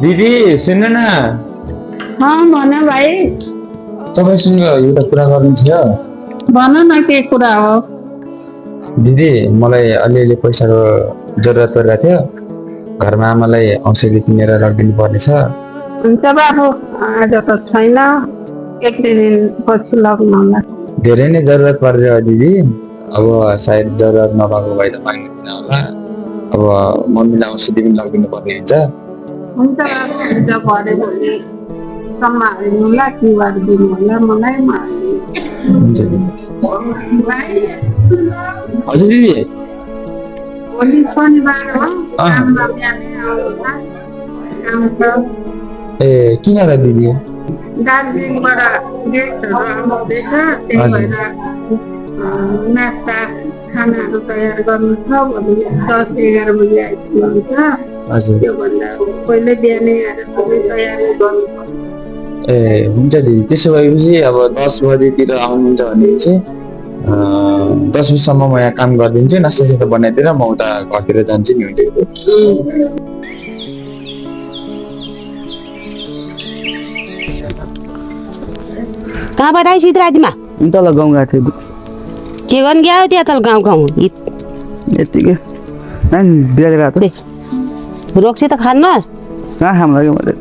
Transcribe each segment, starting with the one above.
दिदी सुन्नु न। भन भाइ। तपाईँसँग एउटा कुरा गर्नु थियो। भन न के कुरा हो। दिदी मलाई अलिअलि पैसाको जरुरत परिरहेको थियो। घरमा आमालाई औषधि किनेर राखिदिनु पर्नेछ। हुन्छ बाबु, आज त छैन, एक दुई दिन पछि लग्नला। धेरै नै जरुरत पर्छ दिदी। अब सायद जरुरत नभएको भए त माग्नु होला। अब मम्मीलाई औषधि पनि लगिदिनु पर्ने हुन्छ। हुन्छ बाबु, हुन्छ भरे भोलिसम्म हालिदिनुला, के गरिदिनु होला मलाई। हुन्छ दिदी। हजुर दिदी। भोलि शनिबार हो, काममा बिहानै आउनुला। काम छ। ए किन र दिदी? दार्जिलिङबाट गेस्टहरू आउँदैछ, त्यही भएर नास्ता खानाहरू तयार गर्नु छ। भोलि 10-11 बजी आइपुग्नुहुन्छ। त्योभन्दा पहिल्यै बिहानै आएर सबै तयारी गर्नुपर्छ। ए हुन्छ दिदी। त्यसो भएपछि अब 10 बजेतिर आउनुहुन्छ भनेपछि 10 बजीसम्म म यहाँ काम गरिदिन्छु। नास्ता बनाइदिएर म उता घरतिर जान्छु नि। हुन्छ दिदी। कहाँबाट आइस रातिमा? तल गाउँ गएको थियो। के गर्नु गयो त्यहाँ तल गाउँ गाउँ? यतिकै बिरालो गएको थियो। रोक्सी त खानुहोस्। कहाँ खाम लाग्यो मैले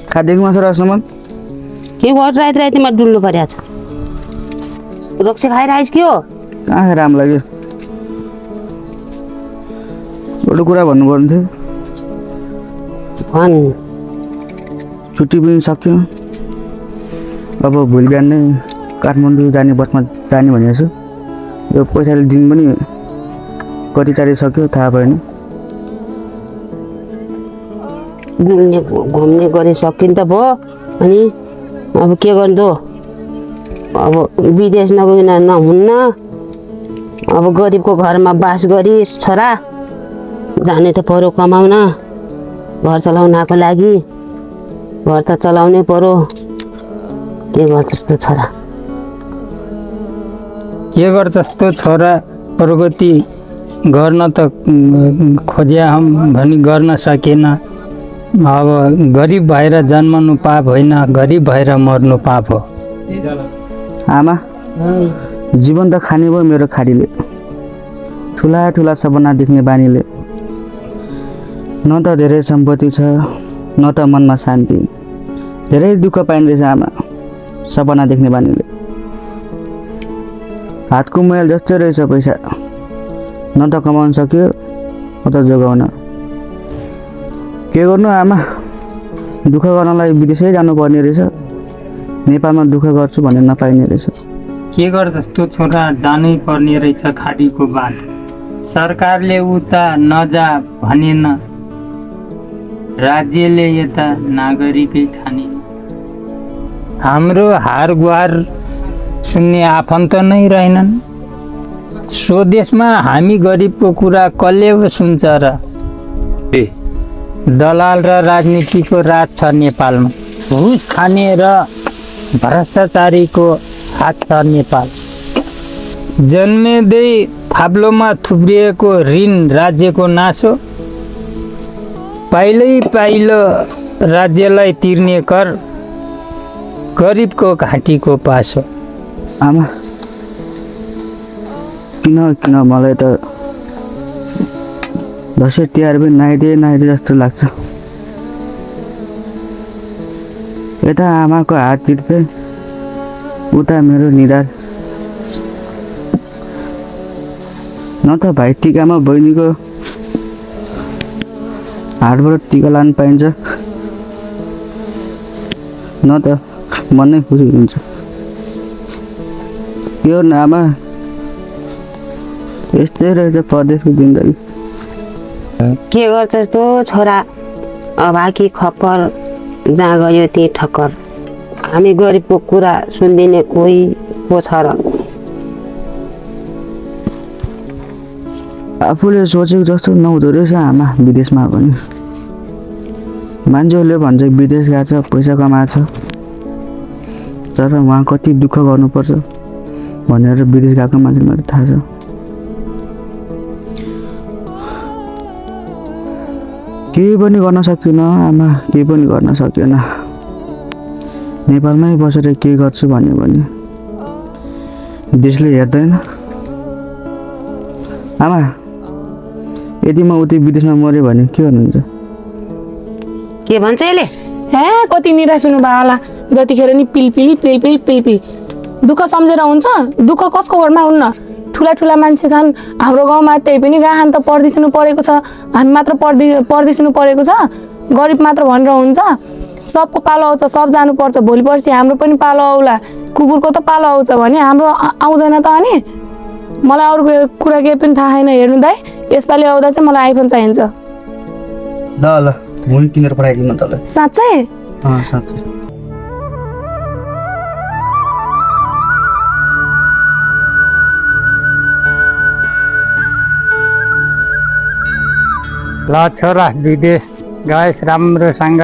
खाँदैको मासु रसम्म के गर्छ? रातिमा डुल्नु परेको छ। रोक्सी खाइरहेछ के हो? कहाँ राम्रो लाग्यो। एउटा कुरा भन्नु पर्ने थियो। भन्। छुट्टी पनि सक्यो। अब भोलि बिहान नै काठमाडौँ जाने बसमा जाने भनेको छु। यो पैसाले दिन पनि कति तारिक सक्यो थाहा भएन। डुल्ने घुम्ने गरे सकिन त भयो। अनि अब के गर्नु? अब विदेश नगइकन नहुन्न। अब गरिबको घरमा बास गरी छोरा जाने त पर्यो कमाउन। घर चलाउनको लागि घर त चलाउनै पर्यो। के गर्छस् त छोरा? के गर्छस् त छोरा? प्रगति गर्न त खोज्या हम भनी गर्न सकेन। अब गरिब भएर जन्मनु पाप होइन, गरिब भएर मर्नु पाप हो। आमा जीवन त खाने भयो मेरो खाडीले। ठुला ठुला सपना देख्ने बानीले। न त धेरै सम्पत्ति छ, न त मनमा शान्ति। धेरै दुःख पाइँदैछ आमा सपना देख्ने बानीले। हातको मैल जस्तै रहेछ पैसा। न त कमाउन सक्यो, न त जोगाउन। के गर्नु आमा, दुःख गर्नलाई विदेशै जानुपर्ने रहेछ। नेपालमा दुःख गर्छु भने नपाइने रहेछ। के गर्छस् त छोरा? जानै पर्ने रहेछ खाडीको बाटो। सरकारले उता नजा भनेन, राज्यले यता नागरिकै ठाने। हाम्रो हार गुहार सुन्ने आफन्त नै रहेनन्। स्वदेशमा हामी गरिबको कुरा कसले सुन्छ र? दलाल र राजनीतिको राज छ नेपालमा। घुस खाने र भ्रष्टाचारीको हात छ नेपाल। जन्मेदै थाप्लोमा थुप्रिएको ऋण राज्यको नासो। पाइलो राज्यलाई तिर्ने कर गरिबको घाँटीको पासो। आमा किन मलाई त दसैँ तिहार पनि नाइदिए जस्तो लाग्छ। यता आमाको हात चिर्पे, उता मेरो निधार। न त भाइ टिकामा बहिनीको हातबाट टिका लानु पाइन्छ, न त मनै खुसी हुन्छ। यो आमा यस्तै रहेछ परदेशको जिन्दगी। के गर्छस् त छोरा? अभाकी खप्पर, जहाँ गयो त्यही ठक्कर। हामी गरिबको कुरा सुनिदिने कोही को छ र? आफूले सोचेको जस्तो नहुँदो रहेछ आमा विदेशमा पनि। मान्छेहरूले भन्छ विदेश गएको छ पैसा कमाएको छ, तर उहाँ कति दुःख गर्नुपर्छ भनेर विदेश गएको मान्छेलाई थाहा छ। केही पनि गर्न सक्दिनँ आमा, केही पनि गर्न सक्दिनँ। नेपालमै बसेर के गर्छु भन्यो भने देशले हेर्दैन। आमा यदि म उति विदेशमा मऱ्यो भने के गर्नुहुन्छ? के भन्छ यसले? हे कति निराश हुनु भयो होला। जतिखेर नि पिल पिल पिल पिल पिल पिल दुःख सम्झेर हुन्छ? दुःख कसको घरमा हुन्न? ठुला ठुला मान्छे छन् हाम्रो गाउँमा, त्यही पनि गाहान त पढिदिनु परेको छ। हामी मात्र पढिदिनु परेको छ? गरिब मात्र भनेर हुन्छ? सबको पालो आउँछ, सब जानुपर्छ। भोलि पर्सि हाम्रो पनि पालो आउला। कुकुरको त पालो आउँछ भने हाम्रो आउँदैन त? अनि मलाई अरू कुरा केही पनि थाहा छैन। हेर्नु दाइ, यसपालि आउँदा चाहिँ मलाई आइफोन चाहिन्छ। ल ल हुन किनेर पठाइदिनु न तँलाई। साँच्चै? साँच्चै। ल छोरा, विदेश गएस्, राम्रोसँग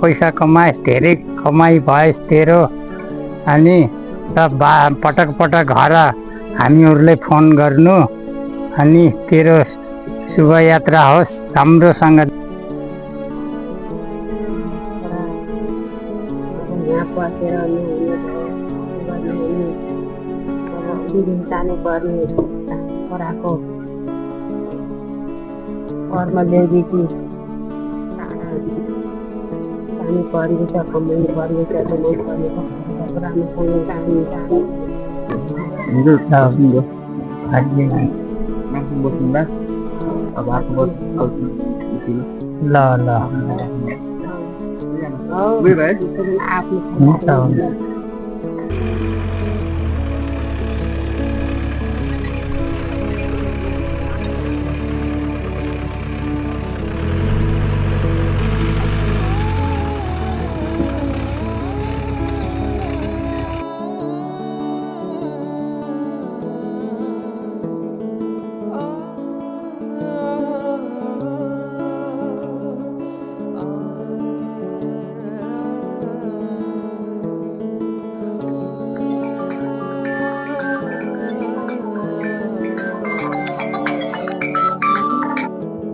पैसा कमाएस्, धेरै कमाइ भएस् तेरो। अनि त पटक पटक घर हामीहरूलाई फोन गर्नु। अनि तेरो शुभ यात्रा होस् राम्रोसँग। कर्म ल्याइदिएकी पानी परेको छ, कमाउनु परेको छ, कमाउनु परेको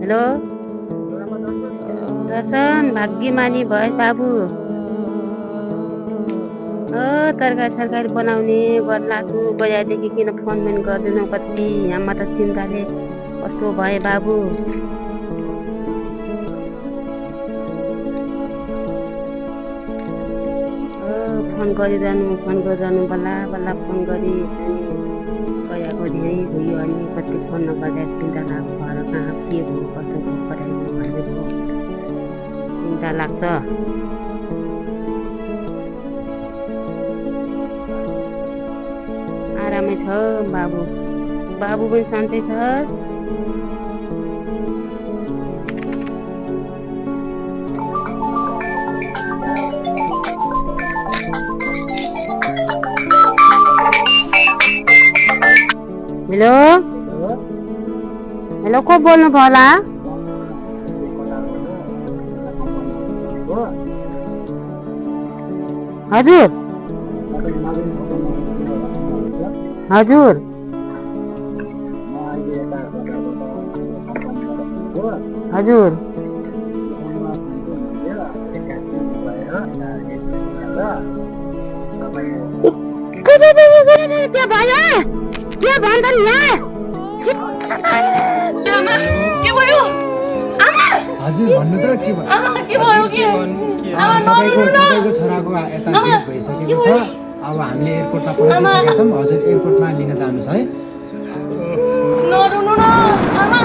हेलो दर्शन, भाग्यमानी भए बाबु। तरकारी सरकारी बनाउने गर्ला छु। बजारदेखि किन फोन पनि गर्दैनौ? कति यहाँमा त चिन्ताले कस्तो भए बाबु। फोन गरिरहनु बल्ला बल्ला फोन गरी गएको धेरै भयो। अनि कति फोन नगर्दा चिन्ता लाग्छ। घर कहाँ के भयो, कस्तो भयो, पढाइ भन्ने भयो, चिन्ता लाग्छ। आरामै छ बाबु। बाबु पनि सन्चै छ? हेलो हेलो, को बोल्नु भयो होला? हजुर हजुर हजुर के भयो? के भन्छन् यहाँ? के भयो? आमा हजुर भन्नु त के भयो? आमा के भयो? तपाईँको छोराको यता डेथ भइसकेको छ। अब हामीले एयरपोर्टमा पठाइदिइसकेका छौँ। हजुर एयरपोर्टमा लिन जानुहोस् है। नरुनु न आमा।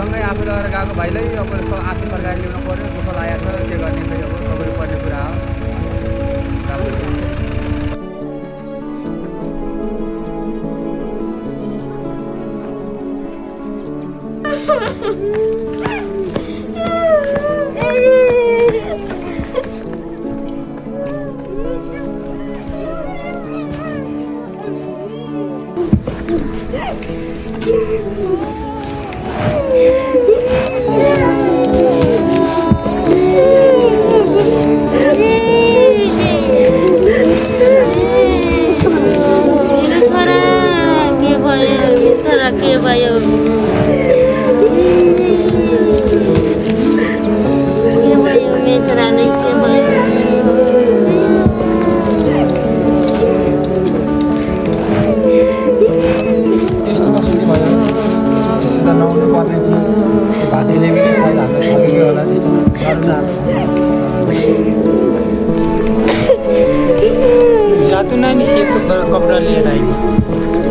सँगै आफू लगेर गएको भाइलाई अब आफ्नो तरकारी ल्याउनु पऱ्यो। दुःख लागेको छ, के गर्ने खै अब सबैले पर्ने कुरा हो। पर्ने थियो भातीले पनि सायद हामीलाई ठगियो होला त्यस्तो गर्नु जातु नानी सेतो कपडा लिएर आइयो